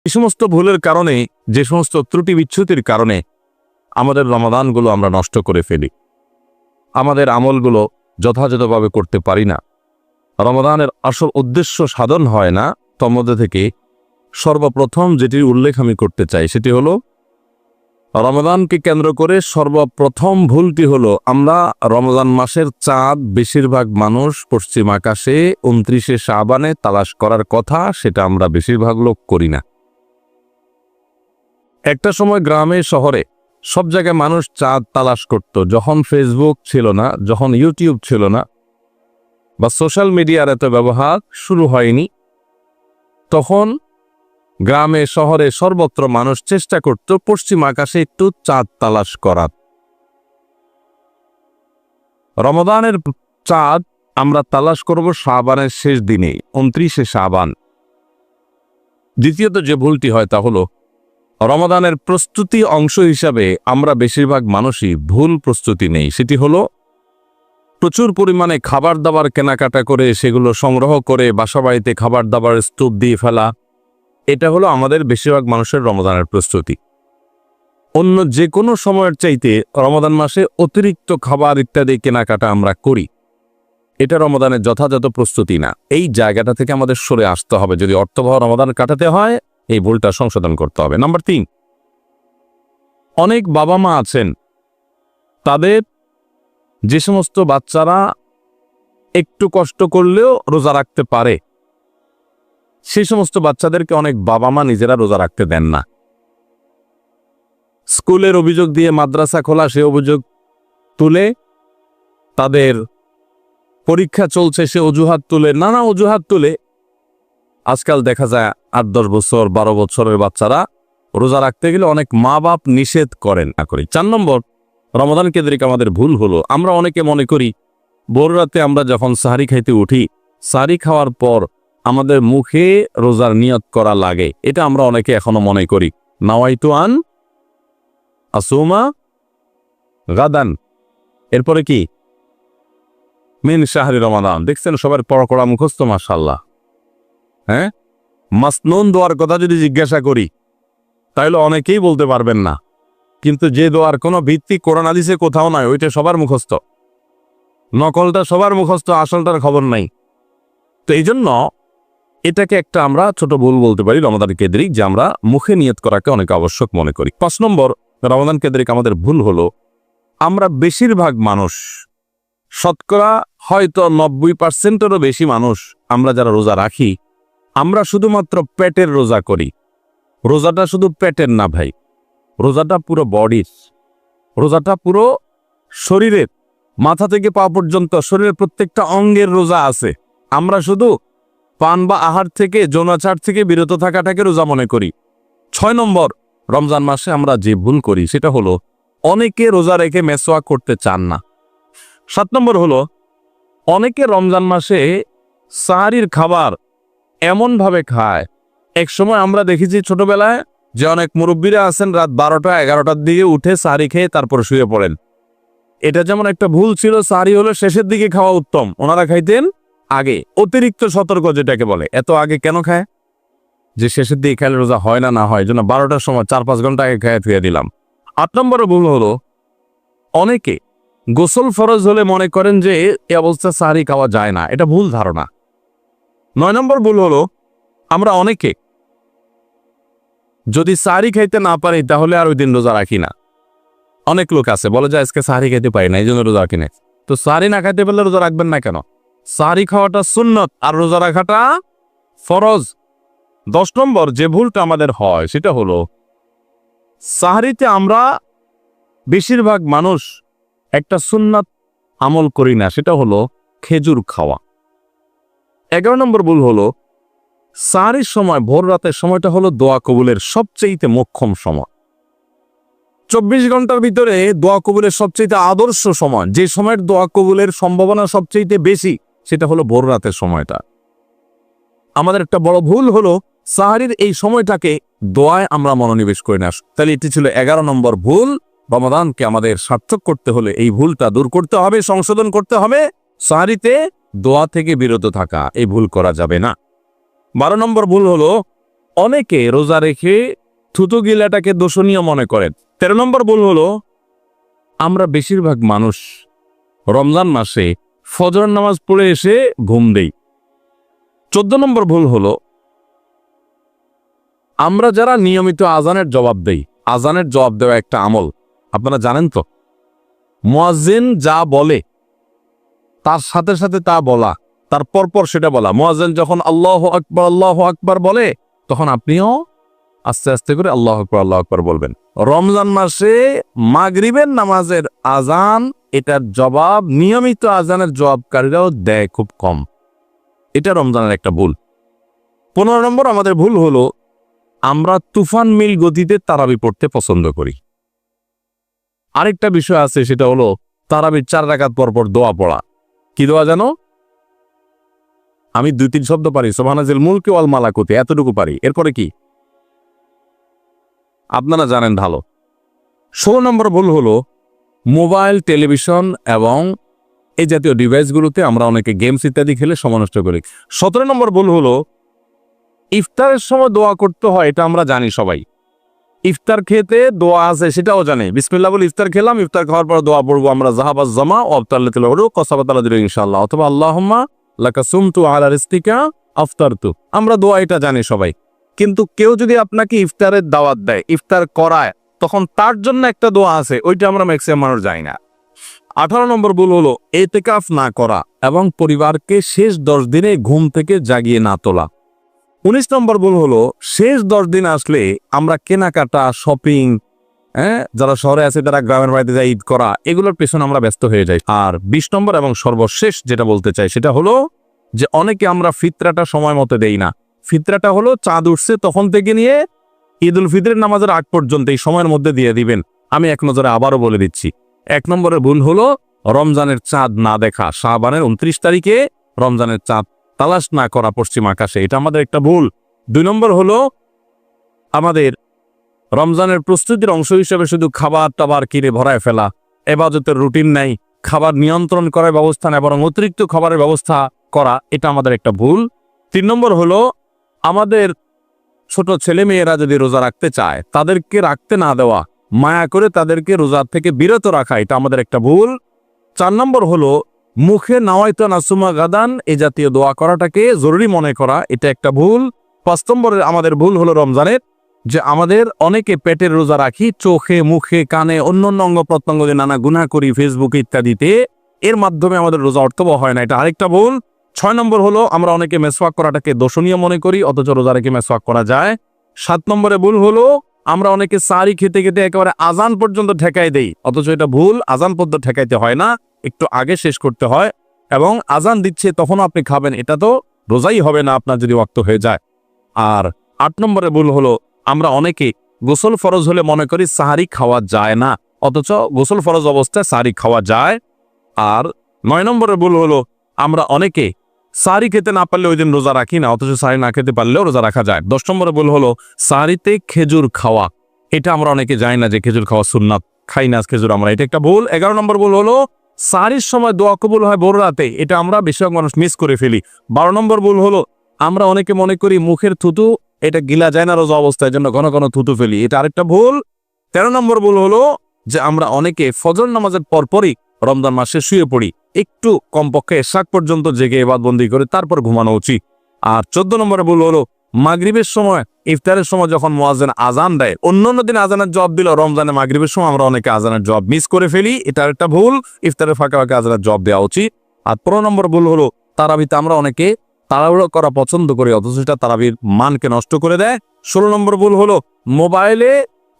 এই সমস্ত ভুলের কারণে, যে সমস্ত ত্রুটি বিচ্যুতির কারণে আমাদের রমাদানগুলো আমরা নষ্ট করে ফেলি, আমাদের আমলগুলো যথাযথভাবে করতে পারি না। রমাদানের আসল উদ্দেশ্য সাধন হয় না। তার মধ্যে থেকে সর্বপ্রথম যেটির উল্লেখ আমি করতে চাই সেটি হলো, রমাদানকে কেন্দ্র করে সর্বপ্রথম ভুলটি হলো, আমরা রমজান মাসের চাঁদ বেশিরভাগ মানুষ পশ্চিম আকাশে 29শে শাবানে তালাশ করার কথা, সেটা আমরা বেশিরভাগ লোক করি না। একটা সময় গ্রামে শহরে সব জায়গায় মানুষ চাঁদ তালাশ করত, যখন ফেসবুক ছিল না, যখন ইউটিউব ছিল না, বা সোশ্যাল মিডিয়ার এত ব্যবহার শুরু হয়নি, তখন গ্রামে শহরে সর্বত্র মানুষ চেষ্টা করত পশ্চিম আকাশে একটু চাঁদ তালাশ করার। রমাদানের চাঁদ আমরা তালাশ করব শাবানের শেষ দিনে, 29শে শাবান। দ্বিতীয়ত যে ভুলটি হয় তা হলো, রমাদানের প্রস্তুতি অংশ হিসাবে আমরা বেশিরভাগ মানুষই ভুল প্রস্তুতি নেই। সেটি হলো, প্রচুর পরিমাণে খাবার দাবার কেনাকাটা করে সেগুলো সংগ্রহ করে বাসাবাড়িতে খাবার দাবার স্তূপ দিয়ে ফেলা। এটা হলো আমাদের বেশিরভাগ মানুষের রমাদানের প্রস্তুতি। অন্য যে কোনো সময়ের চাইতে রমাদান মাসে অতিরিক্ত খাবার ইত্যাদি কেনাকাটা আমরা করি, এটা রমাদানের যথাযথ প্রস্তুতি না। এই জায়গাটা থেকে আমাদের সরে আসতে হবে। যদি অর্থবহ রমাদান কাটাতে হয়, এই ভুলটা সংশোধন করতে হবে। নাম্বার 3, অনেক বাবা মা আছেন, তাদের যে সমস্ত বাচ্চারা একটু কষ্ট করলেও রোজা রাখতে পারে, সেই সমস্ত বাচ্চাদেরকে অনেক বাবা মা নিজেরা রোজা রাখতে দেন না। স্কুলের অভিযোগ দিয়ে মাদ্রাসা খোলা, সে অভিযোগ তুলে, তাদের পরীক্ষা চলছে সে অজুহাত তুলে, নানা অজুহাত তুলে আজকাল দেখা যায় 8-10 বছর 12 বছরের বাচ্চারা রোজা রাখতে গেলে অনেক মা বাপ নিষেধ করেন না করি। 4 নম্বর রমাদান কেন্দ্রিক আমাদের ভুল হলো, আমরা অনেকে মনে করি ভোর রাতে আমরা যখন সাহারি খাইতে উঠি, সাহারি খাওয়ার পর আমাদের মুখে রোজার নিয়ত করা লাগে। এটা আমরা অনেকে এখনো মনে করি, নাওয়াইতু আন আসুমা গাদান, এরপরে কি মিন শাহরি রমাদান। দেখছেন সবার পড়া মুখস্থ, মাশাআল্লাহ। হ্যাঁ, মাসনুন দোয়ার কথা যদি জিজ্ঞাসা করি তাহলে অনেকেই বলতে পারবেন না, কিন্তু যে দোয়ার কোনো ভিত্তি কোরআন হাদিসে কোথাও নাই, ওইটা সবার মুখস্থ। নকলটা সবার মুখস্থ, আসলটার খবর নাই। তো এই জন্য এটাকে একটা আমরা ছোট ভুল বলতে পারি রমাদান কেন্দ্রিক, যে আমরা মুখে নিয়ত করাকে অনেক আবশ্যক মনে করি। 5 নম্বর রমাদান কেন্দ্রিক আমাদের ভুল হলো, আমরা বেশিরভাগ মানুষ, শতকরা হয়তো 90%-এরও বেশি মানুষ, আমরা যারা রোজা রাখি, আমরা শুধুমাত্র পেটের রোজা করি। রোজাটা শুধু পেটের না ভাই, রোজাটা পুরো বডির, রোজাটা পুরো শরীরের, মাথা থেকে পা পর্যন্ত শরীরের প্রত্যেকটা অঙ্গের রোজা আছে। আমরা শুধু পান বা আহার থেকে, যৌনাচার থেকে বিরত থাকাটাকে রোজা মনে করি। 6 নম্বর রমজান মাসে আমরা যে ভুল করি সেটা হলো, অনেকে রোজা রেখে মেসওয়াক করতে চান না। 7 নম্বর হলো, অনেকে রমজান মাসে সাহারির খাবার এমনভাবে খায়, এক সময় আমরা দেখেছি ছোটবেলায় যে অনেক মুরব্বীরা আছেন রাত 12টা-11টার দিকে উঠে সাহারি খেয়ে তারপর শুয়ে পড়েন। এটা যেমন একটা ভুল ছিল, সাহারি হলো শেষের দিকে খাওয়া উত্তম, ওনারা খাইতেন আগে। অতিরিক্ত সতর্ক যেটাকে বলে, এত আগে কেন খায়? যে শেষের দিকে খেলে রোজা হয় না, না হয় জন্য 12টার সময় 4-5 ঘন্টা আগে খেয়ে ধুয়ে দিলাম। 8 নম্বরের ভুল হলো, অনেকে গোসল ফরজ হলে মনে করেন যে এই অবস্থা সাহারি খাওয়া যায় না, এটা ভুল ধারণা। 9 নম্বর ভুল হলো, আমরা অনেকে যদি সাহারি খাইতে না পারি তাহলে আর ওই দিন রোজা রাখি না। অনেক লোক আছে বলে যে আজকে সাহারি খাইতে পারি না, এই জন্য রোজা রাখি না। তো সাহারি না খাইতে পারলে রোজা রাখবেন না কেন? সাহারি খাওয়াটা সুন্নত আর রোজা রাখাটা ফরজ। 10 নম্বর যে ভুলটা আমাদের হয় সেটা হলো, সাহারিতে আমরা বেশিরভাগ মানুষ একটা সুন্নাত আমল করি না, সেটা হলো খেজুর খাওয়া। 11 নম্বর ভুল হলো, সাহারির সময় ভোর রাতের সময়টা হলো দোয়া কবুলের সবচেয়ে মোক্ষম সময়। 24 ঘন্টার ভিতরে দোয়া কবুলের সবচেয়ে আদর্শ সময়, যে সময়ের দোয়া কবুলের সম্ভাবনা সবচেয়ে বেশি, সেটা হলো ভোর রাতের সময়টা। আমাদের একটা বড় ভুল হলো, সাহারির এই সময়টাকে দোয়ায় আমরা মনোনিবেশ করি না। তাহলে এটি ছিল 11 নম্বর ভুল। রমাদানকে আমাদের সার্থক করতে হলে এই ভুলটা দূর করতে হবে, সংশোধন করতে হবে। সাহারিতে দোয়া থেকে বিরত থাকা, এই ভুল করা যাবে না। 12 নম্বর ভুল হলো, অনেকে রোজা রেখে থুতু গিলাটাকে দোষণীয় মনে করেন। 13 নম্বর ভুল হলো আমরা বেশিরভাগ মানুষ রমজান মাসে ফজর নামাজ পড়ে এসে ঘুম দেই। 14 নম্বর ভুল হলো আমরা যারা নিয়মিত আজানের জবাব দেই, আজানের জবাব দেওয়া একটা আমল, আপনারা জানেন তো, মুয়াজ্জিন যা বলে তার সাথে সাথে তা বলা, তার পরপর সেটা বলা। মুয়াজ্জিন যখন আল্লাহু আকবার বলে তখন আপনিও আস্তে আস্তে করে আল্লাহু আকবার বলবেন। রমজান মাসে মাগরিবের নামাজের আজান, এটার জবাব নিয়মিত আজানের জবাবকারীরাও দেয় খুব কম। এটা রমজানের একটা ভুল। 15 নম্বর আমাদের ভুল হলো আমরা তুফান মিল গতিতে তারাবি পড়তে পছন্দ করি। আরেকটা বিষয় আছে, সেটা হলো তারাবির 4 রাকাত পরপর দোয়া পড়া। কি দোয়া জানো? আমি 2-3 শব্দ পারি, সুবহানাল মুলকি ওয়াল মালাকুতি, এতটুকু পারি। এরপরে কি আপনারা জানেন ভালো। 16 নম্বর ভুল হলো মোবাইল, টেলিভিশন এবং এই জাতীয় ডিভাইসগুলোতে আমরা অনেকে গেমস ইত্যাদি খেলে সময় নষ্ট করি। 17 নম্বর ভুল হলো ইফতারের সময় দোয়া করতে হয়, এটা আমরা জানি সবাই। ইফতার খেতে দোয়া আছে সেটাও জানে, বিসমিল্লাহ বলে ইফতার খেলাম, ইফতার খাওয়ার পর দোয়া পড়বো আমরা জাহাবাজ জামা ও আফতারলাতিল উরু কসাবাতালা দিল ইনশাআল্লাহ, অথবা আল্লাহুম্মা লাকা সুমতু আলা রিজকিকা আফতারতু। আমরা দোয়া এটা জানি সবাই। কিন্তু কেউ যদি আপনাকে ইফতারের দাওয়াত দেয়, ইফতার করায়, তখন তার জন্য একটা দোয়া আছে, ওইটা আমরা ম্যাক্সিমাম মানুষ জানি না। 18 নম্বর ভুল হলো ইতিকাফ না করা এবং পরিবারকে শেষ 10 দিনে ঘুম থেকে জাগিয়ে না তোলা। 19 নম্বর ভুল হলো শেষ 10 দিন আসলে আমরা কেনাকাটা, শপিং, যারা শহরে আছে তারা গ্রামের বাড়িতে যায় ঈদ করা, এগুলোর পেছনে আমরা ব্যস্ত হয়ে যাই। আর 20 নম্বর এবং সর্বশেষ যেটা বলতে চাই সেটা হলো যে অনেকে আমরা ফিতরাটা সময় মতো দেই না। ফিতরাটা হলো চাঁদ উঠছে তখন থেকে নিয়ে ঈদ উল ফিতরের নামাজের আগ পর্যন্ত এই সময়ের মধ্যে দিয়ে দিবেন। আমি এক নজরে আবারও বলে দিচ্ছি। 1 নম্বরের ভুল হলো রমজানের চাঁদ না দেখা, শাবানের 29 তারিখে রমজানের চাঁদ তালাশ না করা পশ্চিম আকাশে, এটা আমাদের একটা ভুল। 2 নম্বর হলো আমাদের রমজানের প্রস্তুতির অংশ হিসেবে শুধু খাবার টাবার কিনে ভরায় ফেলা, ইবাদতের রুটিন নাই, খাবার নিয়ন্ত্রণ করার ব্যবস্থা নেই, বরং অতিরিক্ত খাবারের ব্যবস্থা করা, এটা আমাদের একটা ভুল। 3 নম্বর হলো আমাদের ছোট ছেলে মেয়েরা যদি রোজা রাখতে চায় তাদেরকে রাখতে না দেওয়া, মায়া করে তাদেরকে রোজা থেকে বিরত রাখা, এটা আমাদের একটা ভুল। 4 নম্বর হলো মুখে নাওয়াইতা নাসুমা গাদান এই জাতীয় দোয়া করাটাকে জরুরি মনে করা, এটা একটা ভুল। 5 নম্বরের আমাদের ভুল হলো রমজানের যে আমাদের অনেকে পেটের রোজা রাখি, চোখে, মুখে, কানে, অন্য অঙ্গ প্রত্যঙ্গ যে নানা গুনাহ করি ফেসবুকে ইত্যাদিতে, এর মাধ্যমে আমাদের রোজা অর্থবহ হয় না, এটা আরেকটা ভুল। 6 নম্বর হলো আমরা অনেকে মেসওয়াক করাটাকে দোষণীয় মনে করি, অথচ রোজা রেখে মেসওয়াক করা যায়। 7 নম্বরে ভুল হলো আমরা অনেকে সারি খেতে খেতে একেবারে আজান পর্যন্ত ঠেকাই দেই, অথচ এটা ভুল। আজান পর্যন্ত ঠেকাইতে হয় না, একটু আগে শেষ করতে হয়। এবং আজান দিচ্ছে তখনও আপনি খাবেন, এটা তো রোজাই হবে না আপনার যদি ওয়াক্ত হয়ে যায়। আর 8 নম্বরে ভুল হলো আমরা অনেকে গোসল ফরজ হলে মনে করি সাহারি খাওয়া যায় না, অথচ গোসল ফরজ অবস্থায় সাহারি খাওয়া যায়। আর 9 নম্বরের ভুল হলো আমরা অনেকে সাহারি খেতে না পারলে ওই দিন রোজা রাখি না, অথচ সাহারি না খেতে পারলেও রোজা রাখা যায়। 10 নম্বরের ভুল হলো সাহারিতে খেজুর খাওয়া, এটা আমরা অনেকে জানি না যে খেজুর খাওয়া সুন্নাত, খাই না খেজুর আমরা, এটা একটা ভুল। 11 নম্বর ভুল হলো সাহারির সময় দোয়া কবুল হয় ভোর রাতে, এটা আমরা বেশিরভাগ মানুষ মিস করে ফেলি। 12 নম্বর ভুল হলো আমরা অনেকে মনে করি মুখের থুতু এটা গিলা যায় না রোজা অবস্থায়, জন্য ঘন ঘন থুতু ফেলি, এটা আরেকটা ভুল। 13 নম্বর ভুল হলো যে আমরা অনেকে ফজর নামাজের পরপরই রমজান মাসে শুয়ে পড়ি, একটু কমপক্ষে এশাক পর্যন্ত জেগে ইবাদতবন্দি করে তারপর ঘুমানো উচিত। আর 14 নম্বরের ভুল হলো মাগরিবের সময়, ইফতারের সময় যখন মুয়াজ্জিন আজান দেয়, অন্যান্য দিন আজানের জবাব দিল, রমজানে মাগরিবের সময় আমরা অনেকে আজানের জবাব মিস করে ফেলি, এটা একটা ভুল। ইফতারের ফাঁকে ফাঁকে আজানের জবাব দেওয়া উচিত। আর 15 নম্বর ভুল হলো তারাবিতে আমরা অনেকে তাড়াহুড়ো করা পছন্দ করি, অথচ এটা তারাবির মানকে নষ্ট করে দেয়। 16 নম্বর ভুল হলো মোবাইলে,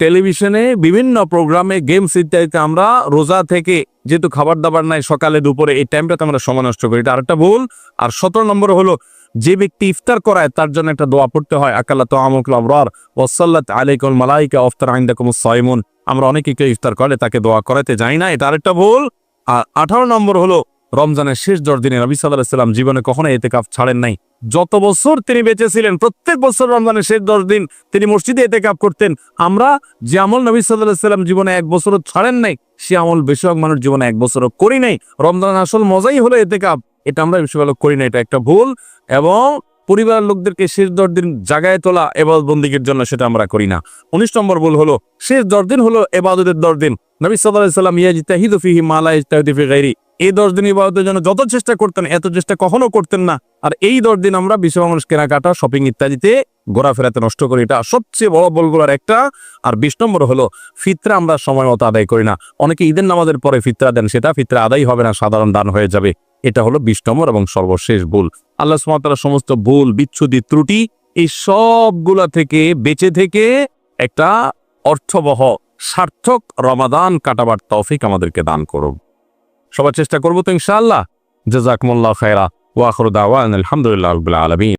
টেলিভিশনে, বিভিন্ন প্রোগ্রামে, গেমস ইত্যাদিতে আমরা রোজা থেকে যেহেতু খাবার দাবার নাই সকালে দুপুরে, এই টাইমটাতে আমরা সময় নষ্ট করি, এটা আরেকটা ভুল। আর 17 নম্বর হলো যে ব্যক্তি ইফতার করায় তার জন্য একটা দোয়া পড়তে হয়, আকাল্লা তাআমুকুল আবরার ওয়া সাল্লাত আলাইকুল মালাইকা আফতার ইনদাকুমুস সাইমুন, আমরা অনেকে কেউ ইফতার করে তাকে দোয়া করাতে যাই না, এটা আরেকটা ভুল। আর 18 নম্বর হলো রমজানের শেষ 10 দিনে নবী সাল্লাল্লাহু আলাইহি ওয়াসাল্লাম জীবনে কখনো ইতিকাফ ছাড়েন নাই। যত বছর তিনি বেঁচে ছিলেন প্রত্যেক বছর রমজানের শেষ 10 দিন তিনি মসজিদে ইতিকাফ করতেন। আমরা যে আমল নবী সাল্লাল্লাহু আলাইহি ওয়াসাল্লাম জীবনে 1 বছরও ছাড়েন নাই, সে আমল বেশিরভাগ মানুষ জীবনে 1 বছরও করি নাই। রমজানের আসল মজাই হলো ইতিকাফ, এটা আমরা বেশিরভাগ করি না, এটা একটা ভুল। এবং পরিবারের লোকদেরকে শেষ 10 দিন জাগায় তোলা ইবাদত বন্দেগীর জন্য, সেটা আমরা করি না। 19 নম্বর ভুল হলো শেষ 10 দিন হলো ইবাদতের 10 দিন। নবী সাল্লাল্লাহু আলাইহি সাল্লাম ইয়াজতাহিদু ফিহি মা লা ইয়াজতাহিদু ফি গায়রি, এই 10 দিন ইবাদতের জন্য যত চেষ্টা করতেন এত চেষ্টা কখনো করতেন না। আর এই 10 দিন আমরা বিশ্ব মানুষ কেনাকাটা, শপিং ইত্যাদিতে ঘোরাফেরাতে নষ্ট করি, এটা সবচেয়ে বড় ভুলগুলোর একটা। আর 20 নম্বর হলো ফিতরা আমরা সময় মতো আদায় করি না। অনেকে ঈদের নামাজের পরে ফিতরা দেন, সেটা ফিতরা আদায় হবে না, সাধারণ দান হয়ে যাবে। এটা হলো 20 নম্বর এবং সর্বশেষ ভুল। আল্লাহ সুবহানাহু ওয়া তাআলা সমস্ত ভুল, বিচ্যুতি, ত্রুটি এই সবগুলা থেকে বেঁচে থেকে একটা অর্থবহ সার্থক রমাদান কাটাবার তৌফিক আমাদেরকে দান করুন। সবার চেষ্টা করবো তো ইনশাআল্লাহ। জাযাকুমুল্লাহু খায়রা ওয়া আখিরু দাওয়ানা আলহামদুলিল্লাহি রাব্বিল আলামিন।